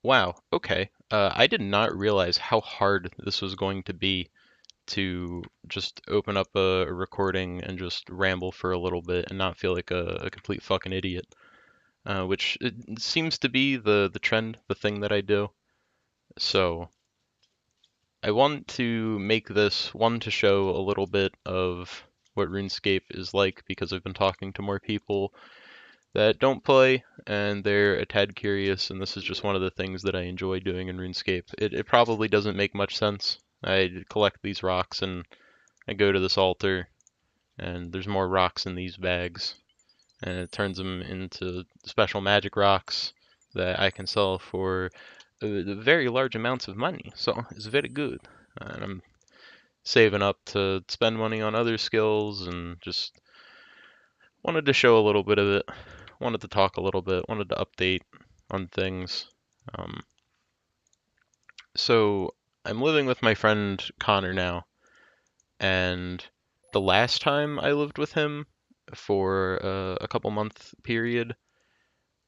Wow, okay. I did not realize how hard this was going to be to just open up a recording and just ramble for a little bit and not feel like a complete fucking idiot. Which it seems to be the trend, the thing that I do. So I want to make this one to show a little bit of what RuneScape is like because I've been talking to more people that don't play and they're a tad curious, and this is just one of the things that I enjoy doing in RuneScape. It probably doesn't make much sense. I collect these rocks and I go to this altar and there's more rocks in these bags and it turns them into special magic rocks that I can sell for very large amounts of money. So it's very good. And I'm saving up to spend money on other skills and just wanted to show a little bit of it. Wanted to talk a little bit. Wanted to update on things. Um, so I'm living with my friend Connor now, and the last time I lived with him for a couple month period,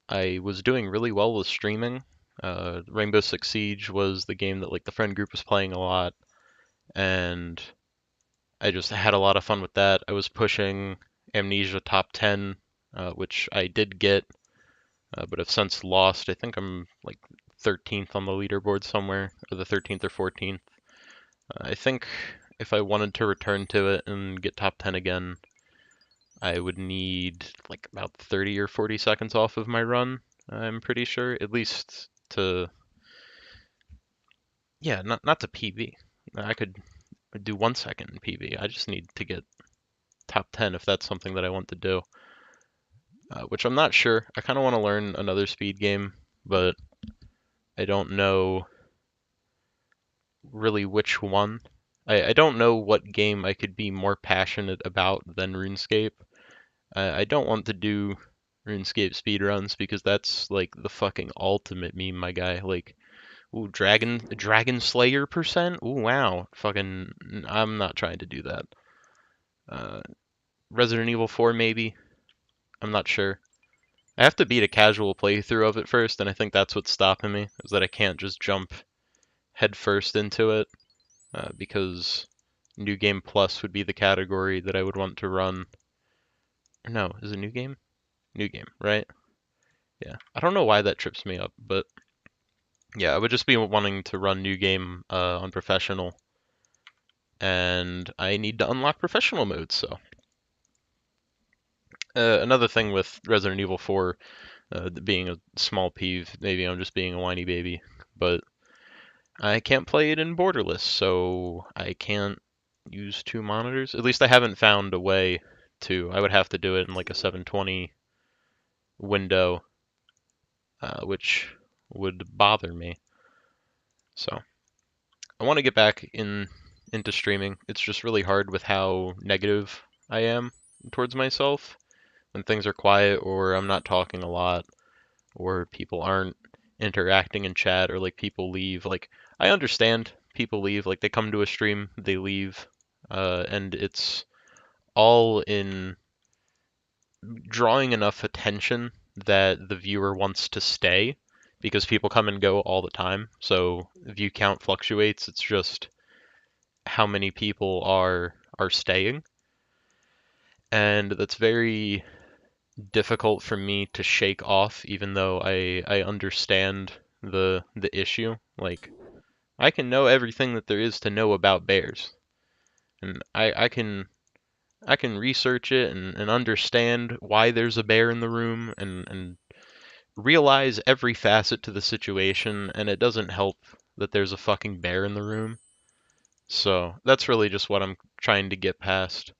I was doing really well with streaming. Rainbow Six Siege was the game that like the friend group was playing a lot, and I just had a lot of fun with that. I was pushing Amnesia top 10, which I did get, but have since lost. I think I'm like 13th on the leaderboard somewhere, or the 13th or 14th. I think if I wanted to return to it and get top 10 again, I would need like about 30 or 40 seconds off of my run. I'm pretty sure, at least to, yeah, not to PB. I could do 1 second in PB. I just need to get top 10 if that's something that I want to do. Which I'm not sure. I kind of want to learn another speed game, but I don't know really which one. I don't know what game I could be more passionate about than RuneScape. I don't want to do RuneScape speedruns because that's like the fucking ultimate meme, my guy. Like, ooh, Dragon Slayer percent? Ooh, wow. Fucking, I'm not trying to do that. Uh, Resident Evil 4 maybe. I'm not sure. I have to beat a casual playthrough of it first, and I think that's what's stopping me, is that I can't just jump headfirst into it, because New Game Plus would be the category that I would want to run. No, is it New Game? New Game, right? Yeah. I don't know why that trips me up, but yeah, I would just be wanting to run New Game on Professional, and I need to unlock Professional mode, so. Another thing with Resident Evil 4 being a small peeve, maybe I'm just being a whiny baby, but I can't play it in borderless, so I can't use two monitors. At least I haven't found a way to. I would have to do it in like a 720 window, which would bother me. So I want to get back into streaming. It's just really hard with how negative I am towards myself when things are quiet or I'm not talking a lot or people aren't interacting in chat or like people leave. Like I understand people leave, like they come to a stream, they leave, and it's all in drawing enough attention that the viewer wants to stay because people come and go all the time. So view count fluctuates. It's just how many people are staying, and that's very difficult for me to shake off even though I understand the issue. Like I can know everything that there is to know about bears. And I can research it and understand why there's a bear in the room and realize every facet to the situation, and it doesn't help that there's a fucking bear in the room. So that's really just what I'm trying to get past.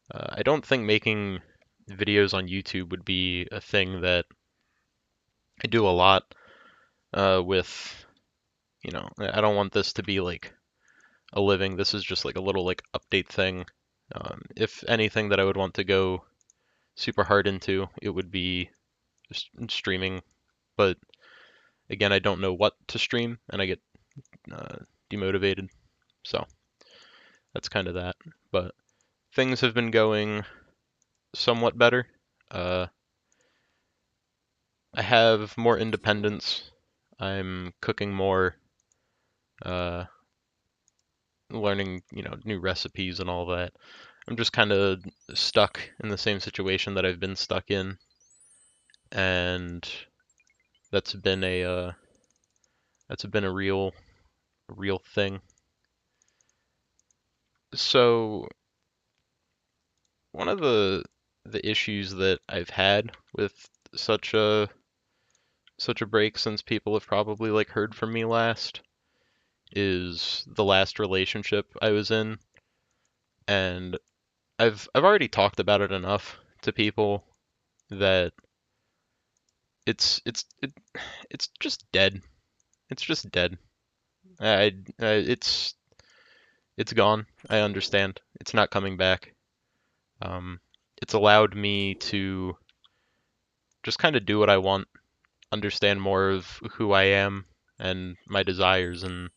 I don't think making videos on YouTube would be a thing that I do a lot with, I don't want this to be like a living. This is just like a little like update thing. If anything that I would want to go super hard into, it would be just streaming. But again, I don't know what to stream, and I get uh, demotivated. So that's kind of that. But things have been going somewhat better. Uh, I have more independence. I'm cooking more, uh, learning, new recipes and all that. I'm just kind of stuck in the same situation that I've been stuck in, and that's been a real thing. So one of the issues that I've had with such a such a break, since people have probably like heard from me last, is the last relationship I was in, and I've already talked about it enough to people that it's it's it, it's just dead. It's just dead. It's gone. I understand. It's not coming back. Um, it's allowed me to just kind of do what I want, understand more of who I am and my desires and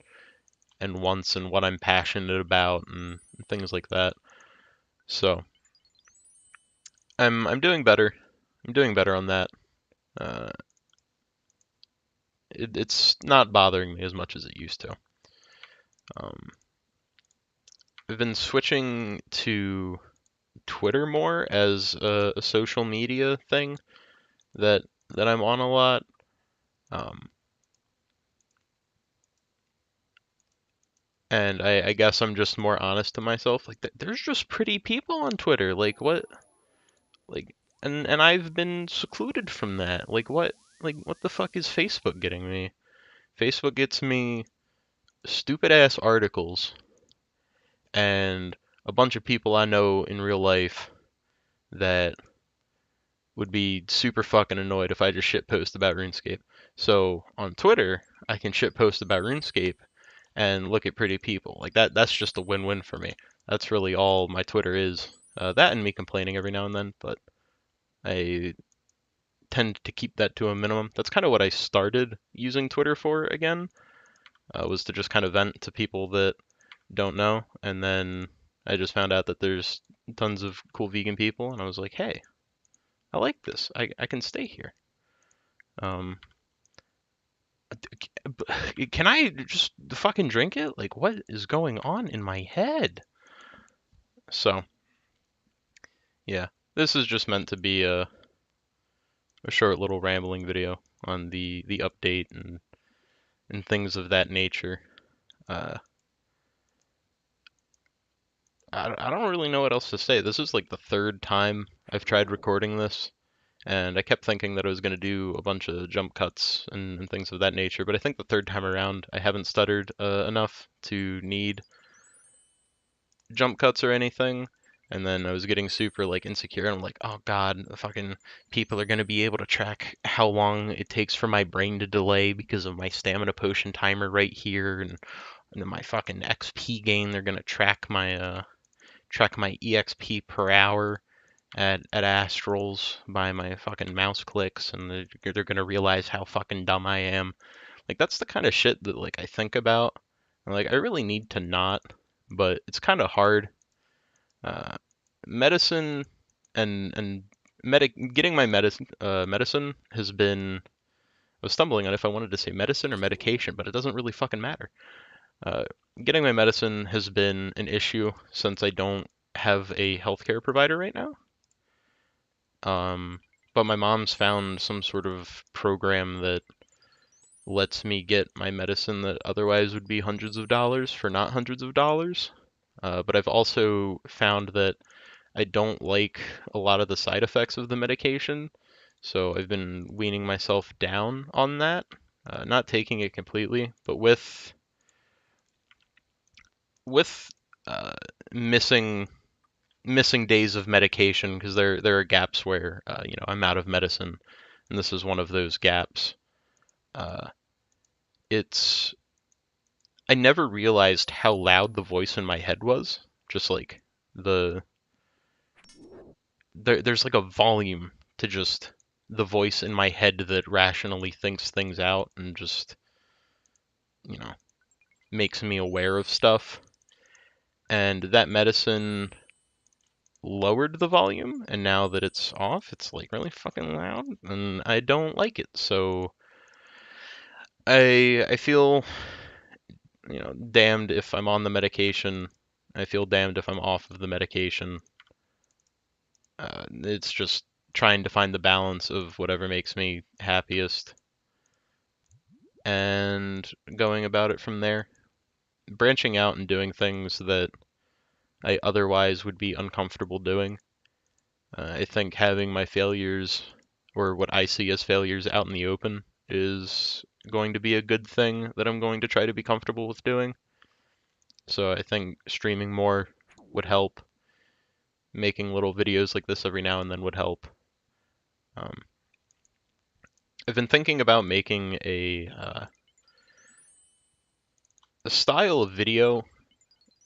wants and what I'm passionate about and things like that. So I'm doing better. I'm doing better on that. Uh, it's not bothering me as much as it used to. Um, I've been switching to Twitter more as a social media thing that I'm on a lot. Um, and I guess I'm just more honest to myself. Like, there's just pretty people on Twitter. Like, what? Like, and I've been secluded from that. What the fuck is Facebook getting me? Facebook gets me stupid ass articles and a bunch of people I know in real life that would be super fucking annoyed if I just shit post about RuneScape. So on Twitter, I can shit post about RuneScape and look at pretty people. Like that's just a win-win for me. That's really all my Twitter is. That and me complaining every now and then, but I tend to keep that to a minimum. That's kind of what I started using Twitter for again, was to just kind of vent to people that don't know. And then I just found out that there's tons of cool vegan people, and I was like, hey, I like this. I can stay here. Um, can I just fucking drink it? Like, what is going on in my head? So, yeah, this is just meant to be a short little rambling video on the update and things of that nature. Uh, I don't really know what else to say. This is like the third time I've tried recording this, and I kept thinking that I was going to do a bunch of jump cuts and things of that nature, but I think the third time around I haven't stuttered enough to need jump cuts or anything. And then I was getting super like insecure. And I'm like, oh god, the fucking people are gonna be able to track how long it takes for my brain to delay because of my stamina potion timer right here, and then my fucking XP gain. They're gonna track my EXP per hour at Astrals by my fucking mouse clicks, and they're gonna realize how fucking dumb I am. Like that's the kind of shit that like I think about. And, like I really need to not, but it's kind of hard. uh, Medicine and getting my medicine has been. I was stumbling on if I wanted to say medicine or medication, but it doesn't really fucking matter. Uh, Getting my medicine has been an issue since I don't have a healthcare provider right now. Um, but my mom's found some sort of program that lets me get my medicine that otherwise would be hundreds of dollars for not hundreds of dollars. But I've also found that I don't like a lot of the side effects of the medication, so I've been weaning myself down on that. Not taking it completely, but with uh, missing days of medication because there are gaps where I'm out of medicine, and this is one of those gaps. Uh, it's I never realized how loud the voice in my head was. Just like the there's like a volume to just the voice in my head that rationally thinks things out and just, you know, makes me aware of stuff. And that medicine lowered the volume, and now that it's off, it's like really fucking loud, and I don't like it. So I feel, damned if I'm on the medication. I feel damned if I'm off of the medication. It's just trying to find the balance of whatever makes me happiest and going about it from there. Branching out and doing things that I otherwise would be uncomfortable doing. I think having my failures, or what I see as failures, out in the open is going to be a good thing that I'm going to try to be comfortable with doing. So I think streaming more would help. Making little videos like this every now and then would help. Um, I've been thinking about making a style of video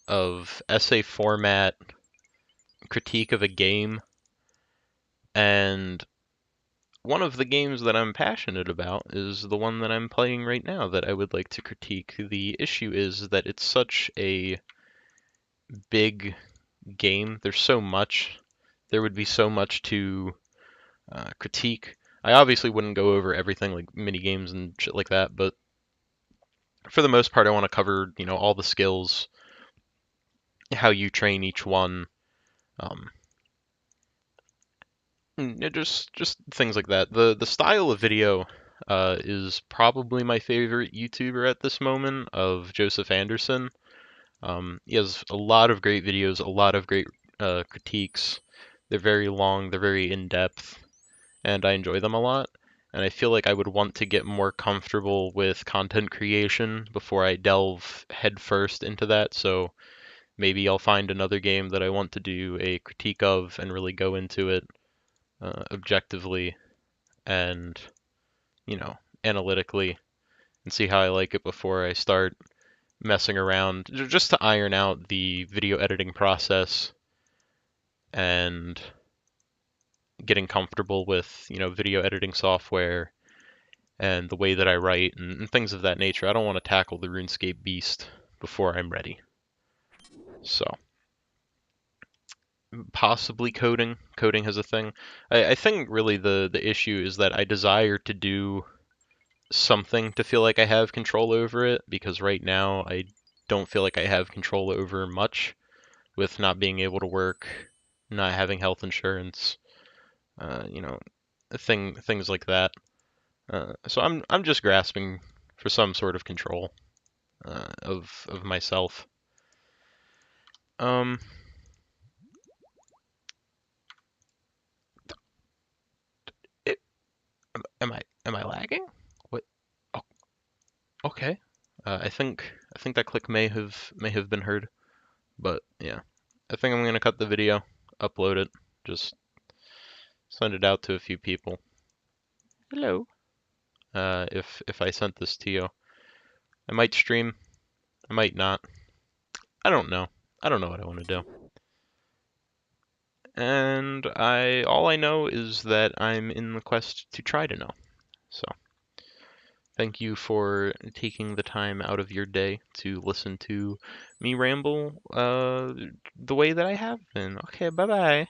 of essay format critique of a game, and one of the games that I'm passionate about is the one that I'm playing right now that I would like to critique. The issue is that it's such a big game. There's so much. There would be so much to critique. I obviously wouldn't go over everything like mini games and shit like that, but for the most part, I want to cover all the skills, how you train each one, um, just things like that. The style of video is probably my favorite YouTuber at this moment, of Joseph Anderson. He has a lot of great videos, a lot of great critiques. They're very long, they're very in depth, and I enjoy them a lot. And I feel like I would want to get more comfortable with content creation before I delve headfirst into that. So maybe I'll find another game that I want to do a critique of and really go into it objectively and, you know, analytically, and see how I like it before I start messing around, just to iron out the video editing process and getting comfortable with, video editing software and the way that I write and things of that nature. I don't want to tackle the RuneScape beast before I'm ready. So, possibly coding. Coding has a thing. I think really the issue is that I desire to do something to feel like I have control over it, because right now I don't feel like I have control over much, with not being able to work, not having health insurance, uh, you know, things like that. So I'm just grasping for some sort of control of myself. Um, it, am I lagging? What? Oh, okay. I think that click may have been heard, but yeah, I think I'm gonna cut the video, upload it, just send it out to a few people. Hello. If I sent this to you, I might stream, I might not. I don't know. I don't know what I want to do. And all I know is that I'm in the quest to try to know. So, thank you for taking the time out of your day to listen to me ramble the way that I have been. Okay, bye bye.